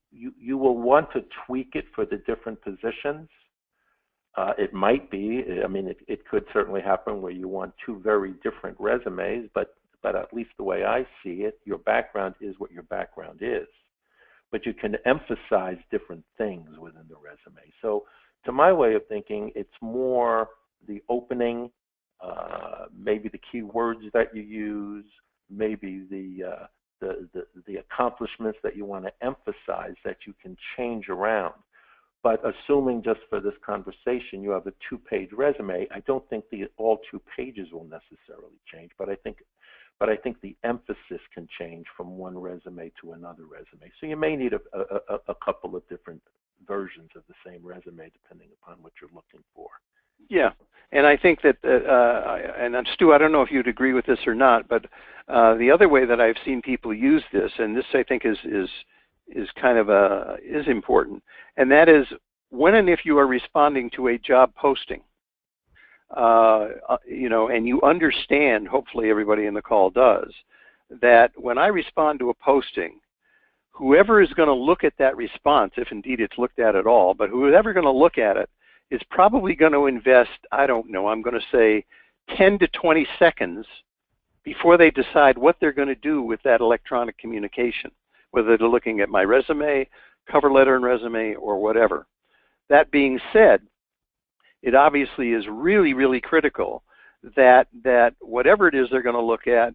will want to tweak it for the different positions. It might be, it could certainly happen where you want two very different resumes, but at least the way I see it, your background is what your background is. But you can emphasize different things within the resume. So to my way of thinking, it's more the opening, maybe the key words that you use, maybe the accomplishments that you want to emphasize that you can change around. But assuming just for this conversation you have a two-page resume, I don't think all 2 pages will necessarily change, but I think the emphasis can change from one resume to another resume. So you may need a couple of different versions of the same resume depending upon what you're looking for. Yeah, and I think that, and Stu, I don't know if you'd agree with this or not, but the other way that I've seen people use this, and this I think is kind of is important, and that is when and if you are responding to a job posting, and you understand, hopefully everybody in the call does, that when I respond to a posting, whoever is going to look at that response, if indeed it's looked at all, but whoever going to look at it is probably going to invest, I don't know, I'm going to say 10 to 20 seconds before they decide what they're going to do with that electronic communication, whether they're looking at my resume, cover letter and resume, or whatever. That being said, it obviously is really critical that whatever it is they're going to look at,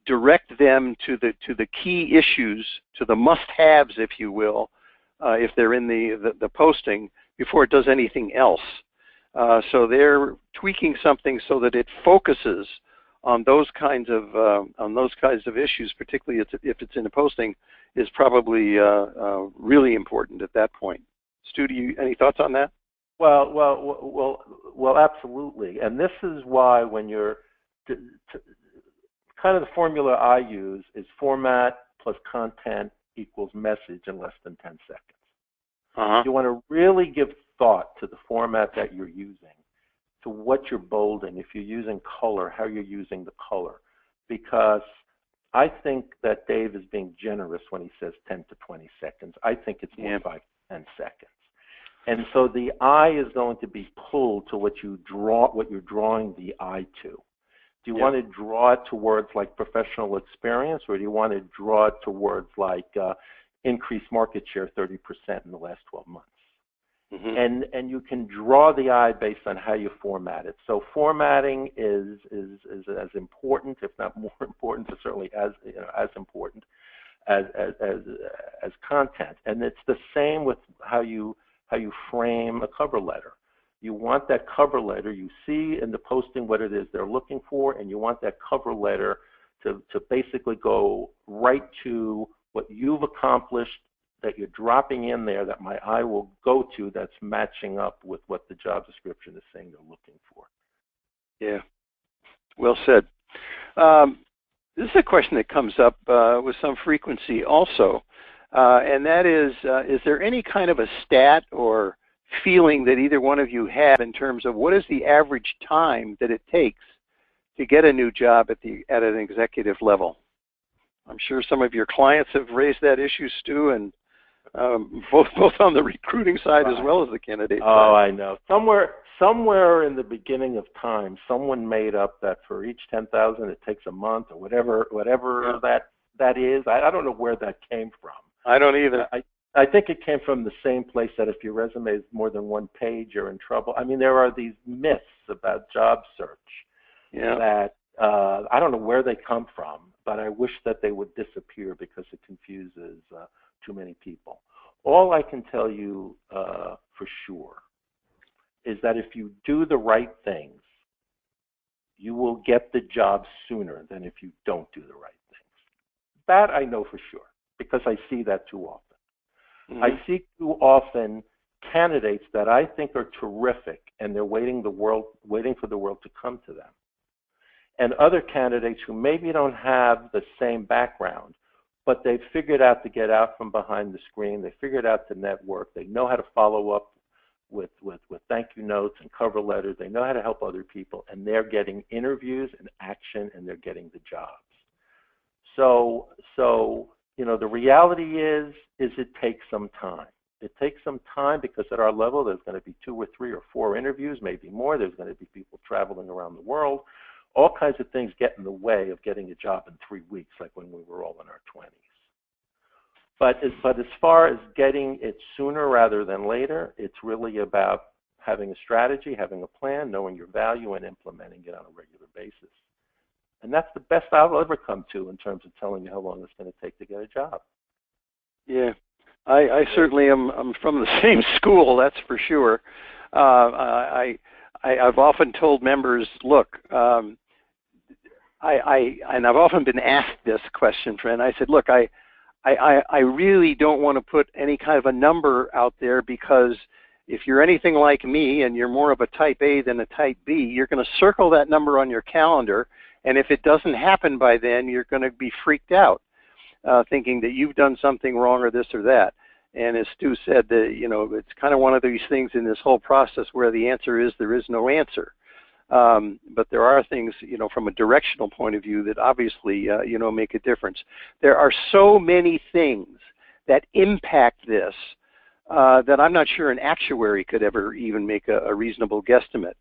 direct them to the key issues, to the must-haves, if you will, if they're in the posting before it does anything else. So they're tweaking something so that it focuses on those kinds of issues, particularly if it's in a posting, is probably really important at that point. Stu, any thoughts on that? Well, absolutely. And this is why when you're kind of the formula I use is format plus content equals message in less than 10 seconds. You want to really give thought to the format that you're using, to what you're bolding, if you're using color, how you're using the color. Because I think that Dave is being generous when he says 10 to 20 seconds. I think it's more 5 to 10 seconds. And so the eye is going to be pulled to what you're drawing the eye to. Do you want to draw it towards like professional experience, or do you want to draw it towards like increased market share 30% in the last 12 months? And you can draw the eye based on how you format it. So formatting is as important, if not more important, but certainly as important as content. And it's the same with how you frame a cover letter. You want that cover letter, you see in the posting what it is they're looking for, and you want that cover letter to basically go right to what you've accomplished, that you're dropping in there, that my eye will go to, that's matching up with what the job description is saying they're looking for. Yeah, well said. This is a question that comes up with some frequency also, and that is there any kind of a stat or feeling that either one of you have in terms of what is the average time that it takes to get a new job at an executive level? I'm sure some of your clients have raised that issue, Stu, and both on the recruiting side as well as the candidate side. Oh, I know. Somewhere in the beginning of time, someone made up that for each 10,000 it takes a month, or whatever that is. I don't know where that came from. I don't either. I think it came from the same place that if your resume is more than one page, you're in trouble. I mean, there are these myths about job search that I don't know where they come from, but I wish that they would disappear because it confuses too many people. All I can tell you for sure is that if you do the right things, you will get the job sooner than if you don't do the right things. That I know for sure because I see that too often. I see too often candidates that I think are terrific, and they're waiting for the world to come to them. And other candidates who maybe don't have the same background, but they've figured out to get out from behind the screen. They figured out to network. They know how to follow up with thank you notes and cover letters. They know how to help other people, and they're getting interviews and action, and they're getting the jobs. So the reality is it takes some time. It takes some time because at our level, there's going to be 2 or 3 or 4 interviews, maybe more. There's going to be people traveling around the world. All kinds of things get in the way of getting a job in 3 weeks, like when we were all in our 20s. But as far as getting it sooner rather than later, it's really about having a strategy, having a plan, knowing your value, and implementing it on a regular basis. And that's the best I'll ever come to in terms of telling you how long it's going to take to get a job. Yeah, I certainly am. I'm from the same school, that's for sure. I've often told members, look, and I've often been asked this question, friend. I said, look, I really don't want to put any kind of a number out there because if you're anything like me and you're more of a type A than a type B, you're going to circle that number on your calendar. And if it doesn't happen by then, you're going to be freaked out, thinking that you've done something wrong or this or that. And as Stu said, it's kind of one of these things in this whole process where the answer is there is no answer. But there are things, from a directional point of view that obviously, make a difference. There are so many things that impact this that I'm not sure an actuary could ever even make a reasonable guesstimate.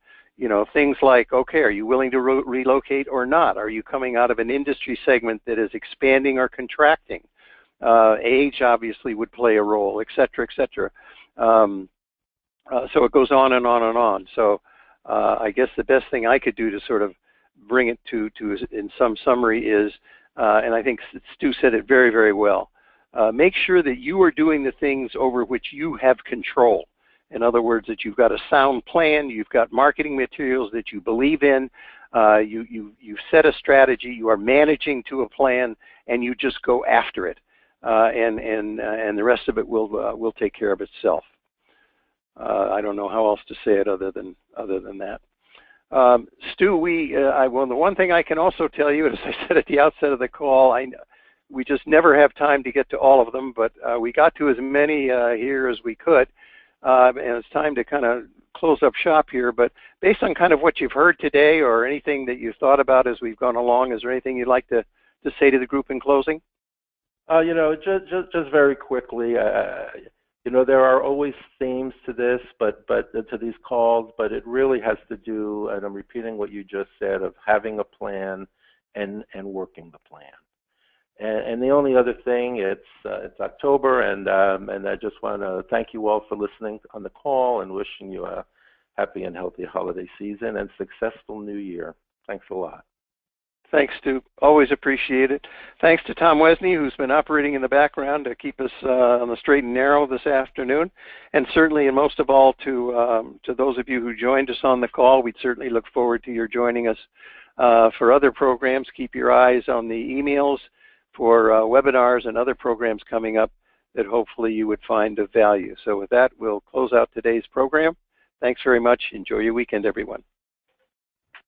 Things like, okay, are you willing to relocate or not? Are you coming out of an industry segment that is expanding or contracting? Age obviously would play a role, et cetera, et cetera. So it goes on and on and on. So I guess the best thing I could do to sort of bring it to in some summary is, and I think Stu said it very, very well, make sure that you are doing the things over which you have control. In other words, that you've got a sound plan, you've got marketing materials that you believe in, you've set a strategy, you are managing to a plan, and you just go after it. And the rest of it will take care of itself. I don't know how else to say it other than that. Stu, well, the one thing I can also tell you, as I said at the outset of the call, we just never have time to get to all of them, but we got to as many here as we could, and it's time to kind of close up shop here. But based on kind of what you've heard today, or anything that you've thought about as we've gone along, is there anything you'd like to say to the group in closing? Just very quickly, there are always themes to this, but to these calls, but it really has to do, and I'm repeating what you just said, of having a plan and working the plan. And the only other thing, it's October, and I just want to thank you all for listening on the call and wishing you a happy and healthy holiday season and successful new year. Thanks a lot. Thanks, Stu. Always appreciate it. Thanks to Tom Wesney, who's been operating in the background to keep us on the straight and narrow this afternoon. And certainly, and most of all, to those of you who joined us on the call. We'd certainly look forward to your joining us for other programs. Keep your eyes on the emails for webinars and other programs coming up that hopefully you would find of value. So with that, we'll close out today's program. Thanks very much. Enjoy your weekend, everyone.